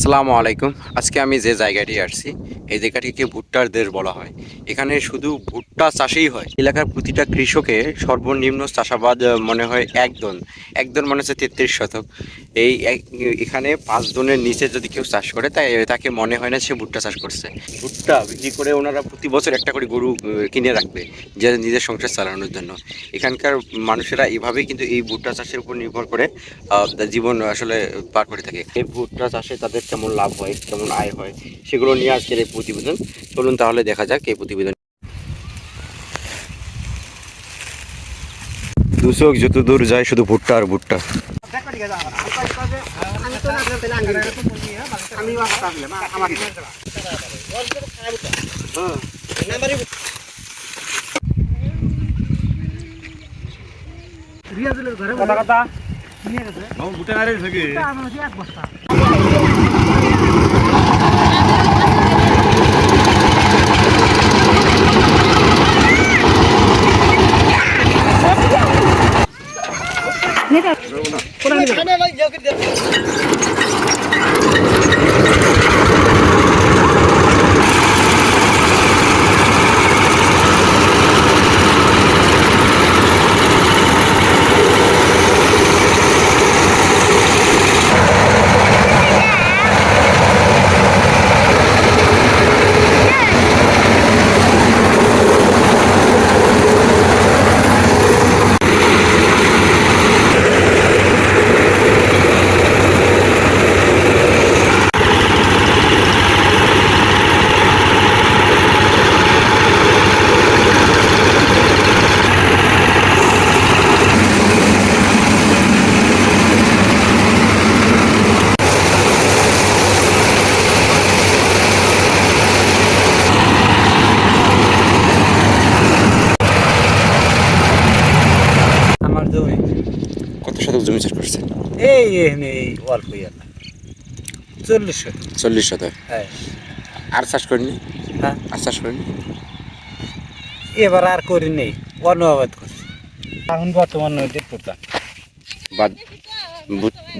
আসসালামু আলাইকুম। আজকে আমি যে জায়গাটি আসছি, এই জায়গাটিকে ভুট্টার দেশ বলা হয়। এখানে শুধু ভুট্টা চাষই হয়। এলাকার প্রতিটা কৃষকের সর্বনিম্ন চাষাবাদ মনে হয় একজন মনে হচ্ছে 33 শতক। এখানে 5 জনের নিচে যদি কেউ চাষ করে তাকে মনে হয় না সে ভুট্টা চাষ করছে। ভুট্টা বিক্রি করে ওনারা প্রতি বছর একটা করে গরু কিনে রাখবে, যে নিজের সংসার চালানোর জন্য। এখানকার মানুষেরা এভাবেই কিন্তু এই ভুট্টা চাষের উপর নির্ভর করে জীবন আসলে পার করে থাকে। এই ভুট্টা চাষে তাদের কেমন লাভ হয়, কেমন আয় হয়, সেগুলো নিয়ে আজকের এই প্রতিবেদন। চলুন তাহলে দেখা যাক এই প্রতিবেদন। দু চোখ যত দূর যায় শুধু ভুট্টা আর ভুট্টা। কথা কথা নিয়ে গেছে ভুট্টা নাড়ে থেকে এক বস্তা কত শতক জমি চাষ করছে? এই অল্প না 40 শতক। হ্যাঁ আর চাষ করেনি? হ্যাঁ আর চাষ করেনি। এবার আর করি নেই, অন্য আবাদ করছি এখন বর্তমান নদীর ভুট্টা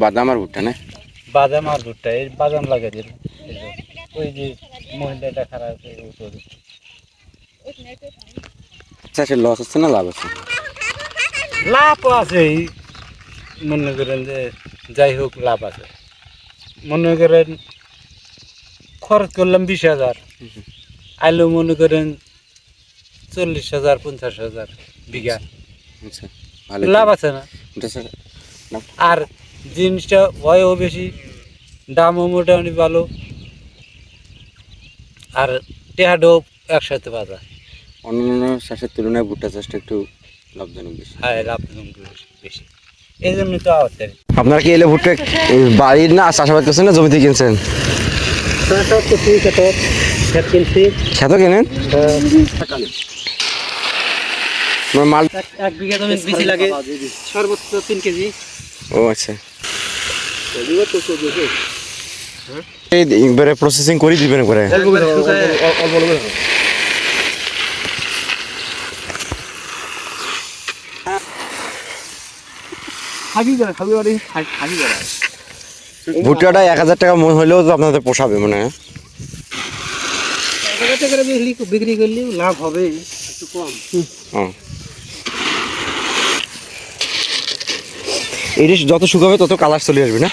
বাদাম আর ভুট্টা না? বাদাম আর ভুট্টা, এই বাদাম লাগিয়ে দিল ওই যে মহিলাটা খারাপ চাষের লস হচ্ছে না লাভ হচ্ছে? লাভ আছে, এই মনে করেন যে যাই হোক লাভ আছে। মনে করেন খরচ করলাম 20,000, আইলো মনে করেন 40,000 50,000 বিঘা, আচ্ছা, ভালো লাভ আছে না? আর জিনিসটা হয়ও বেশি, দামও মোটামুটি ভালো, আর টেহাডও একসাথে বাজা। অন্যান্য চাষের তুলনায় ভুট্টা চাষটা একটু লাভজনক বেশি। হ্যাঁ, লাভজনক বেশি, এই জন্য তো আবার আপনারা কি এলে ভুট্টা বাড়ির না চাষাবাদ করছেন না জমিতে কিনছেন? খেত কেনেন? মাল 1 বিঘা জমি বেশি লাগে, সর্বোচ্চ 3 কেজি। ও আচ্ছা, এইবারে প্রসেসিং করে দিবেন করে। ভুট্টাটা 1,000 টাকা মন হলেও তো আপনাদের পোষাবে মনে হয়। বিক্রি করলেও লাভ হবে একটু কম। এটা যত শুকাবে তত কালার চলে আসবে না?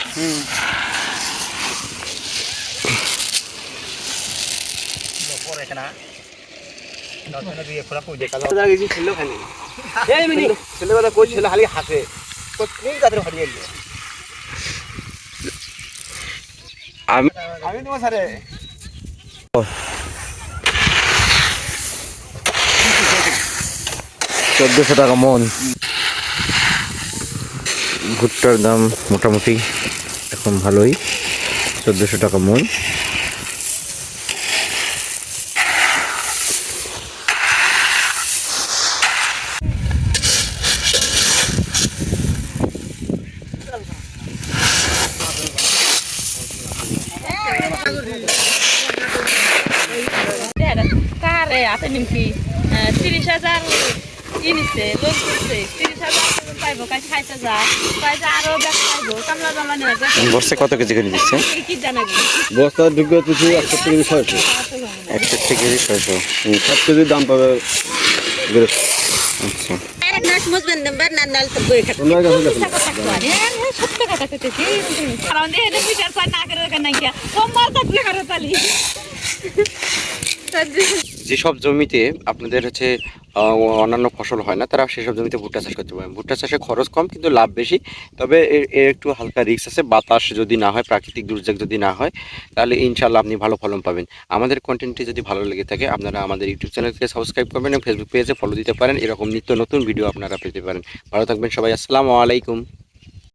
আমি তোমার সারে 1400 টাকা মন। ভুট্টার দাম মোটামুটি এখন ভালোই, 1400 টাকা মন। আছে নিমকি 30,000 ইনিছে লোন করছে 30,000 পাইবো কাজ খাইতে যা কয় যে আরো ব্যাগ পাইবো কামলা জমা নিয়ে যা বস্তা কত কেজি করে দিচ্ছে? কি জানাবি বস্তা ঢুকে তুই 61 কেজি 600, 61 কেজি 600। 7 কেজির দাম পাবে গেরস্ত। আচ্ছা, এক নাস মুজবেন নাম্বার না নাল তো বই খাতে তোমরা কাছে গেছো সত্য কথা কইতেছি কারণ এটা বিচার পায় না করে কেন কি সোমবার তো তুই করে চালি যেসব জমিতে আপনাদের হচ্ছে অন্যান্য ফসল হয় না, তারা সেসব জমিতে ভুট্টা চাষ করতে পারেন। ভুট্টা চাষে খরচ কম কিন্তু লাভ বেশি, তবে এর একটু হালকা রিস্ক আছে। বাতাস যদি না হয়, প্রাকৃতিক দুর্যোগ যদি না হয়, তাহলে ইনশাল্লাহ আপনি ভালো ফলন পাবেন। আমাদের কন্টেন্টটি যদি ভালো লেগে থাকে, আপনারা আমাদের ইউটিউব চ্যানেলকে সাবস্ক্রাইব করবেন এবং ফেসবুক পেজে ফলো দিতে পারেন। এরকম নিত্য নতুন ভিডিও আপনারা পেতে পারেন। ভালো থাকবেন সবাই, আসসালামু আলাইকুম।